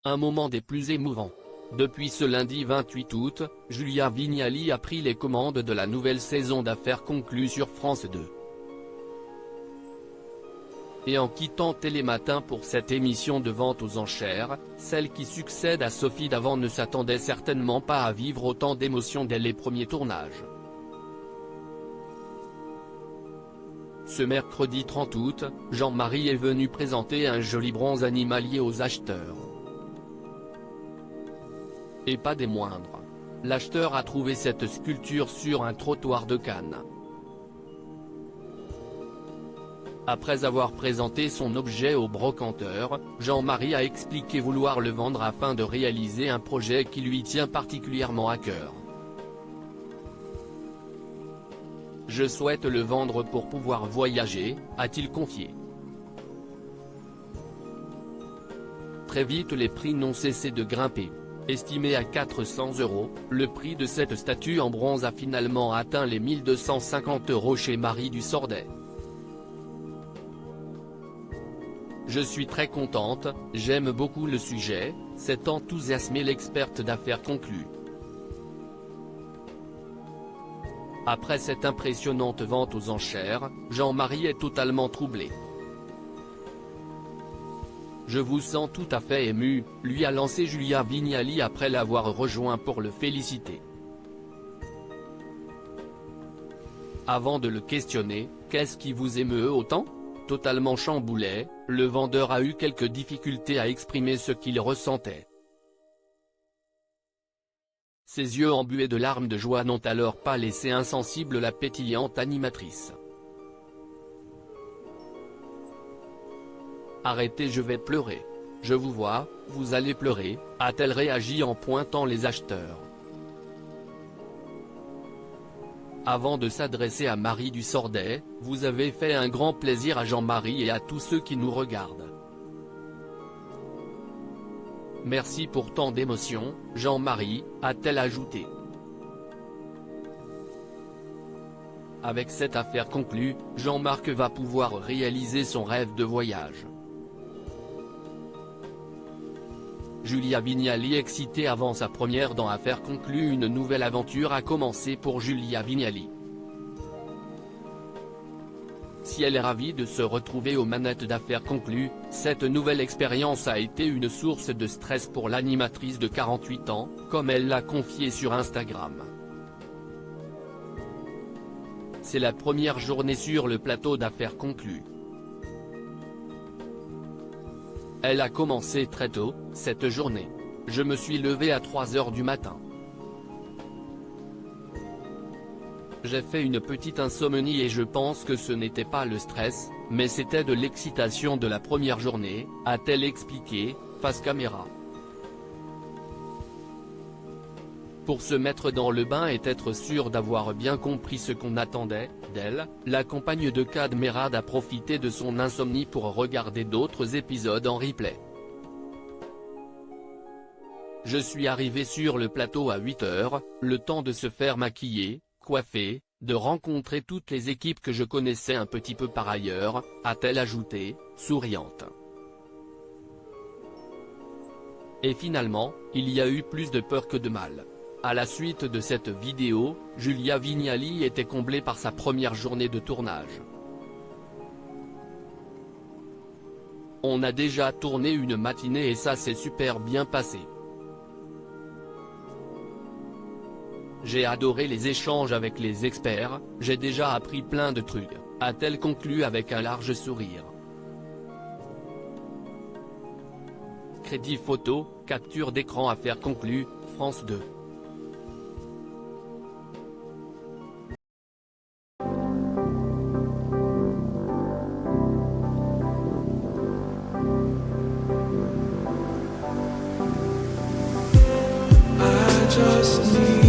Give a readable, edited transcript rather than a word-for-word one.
Un moment des plus émouvants. Depuis ce lundi 28 août, Julia Vignali a pris les commandes de la nouvelle saison d'Affaires conclues sur France 2. Et en quittant Télématin pour cette émission de vente aux enchères, celle qui succède à Sophie Davant ne s'attendait certainement pas à vivre autant d'émotions dès les premiers tournages. Ce mercredi 30 août, Jean-Marie est venu présenter un joli bronze animalier aux acheteurs. Et pas des moindres. L'acheteur a trouvé cette sculpture sur un trottoir de Cannes. Après avoir présenté son objet au brocanteur, Jean-Marie a expliqué vouloir le vendre afin de réaliser un projet qui lui tient particulièrement à cœur. « Je souhaite le vendre pour pouvoir voyager », a-t-il confié. Très vite les prix n'ont cessé de grimper. Estimé à 400 €, le prix de cette statue en bronze a finalement atteint les 1 250 € chez Marie du Sordet. « Je suis très contente, j'aime beaucoup le sujet », s'est enthousiasmée l'experte d'Affaires conclues. Après cette impressionnante vente aux enchères, Jean-Marie est totalement troublé. « Je vous sens tout à fait ému », lui a lancé Julia Vignali après l'avoir rejoint pour le féliciter. Avant de le questionner, « Qu'est-ce qui vous émeut autant ?» Totalement chamboulé, le vendeur a eu quelques difficultés à exprimer ce qu'il ressentait. Ses yeux embués de larmes de joie n'ont alors pas laissé insensible la pétillante animatrice. « Arrêtez, je vais pleurer. Je vous vois, vous allez pleurer », a-t-elle réagi en pointant les acheteurs. Avant de s'adresser à Marie du Sordet, « Vous avez fait un grand plaisir à Jean-Marie et à tous ceux qui nous regardent. Merci pour tant d'émotions, Jean-Marie », a-t-elle ajouté. Avec cette affaire conclue, Jean-Marc va pouvoir réaliser son rêve de voyage. Julia Vignali excitée avant sa première dans Affaires conclues. Une nouvelle aventure a commencé pour Julia Vignali. Si elle est ravie de se retrouver aux manettes d'Affaires conclues, cette nouvelle expérience a été une source de stress pour l'animatrice de 48 ans, comme elle l'a confié sur Instagram. C'est la première journée sur le plateau d'Affaires conclues. Elle a commencé très tôt, cette journée. Je me suis levée à 3 h du matin. J'ai fait une petite insomnie et je pense que ce n'était pas le stress, mais c'était de l'excitation de la première journée, a-t-elle expliqué, face caméra. Pour se mettre dans le bain et être sûre d'avoir bien compris ce qu'on attendait d'elle, la compagne de Kad Merad a profité de son insomnie pour regarder d'autres épisodes en replay. Je suis arrivée sur le plateau à 8 h, le temps de se faire maquiller, coiffer, de rencontrer toutes les équipes que je connaissais un petit peu par ailleurs, a-t-elle ajouté, souriante. Et finalement, il y a eu plus de peur que de mal. À la suite de cette vidéo, Julia Vignali était comblée par sa première journée de tournage. On a déjà tourné une matinée et ça s'est super bien passé. J'ai adoré les échanges avec les experts, j'ai déjà appris plein de trucs, a-t-elle conclu avec un large sourire. Crédit photo, capture d'écran Affaires conclues, France 2. Just need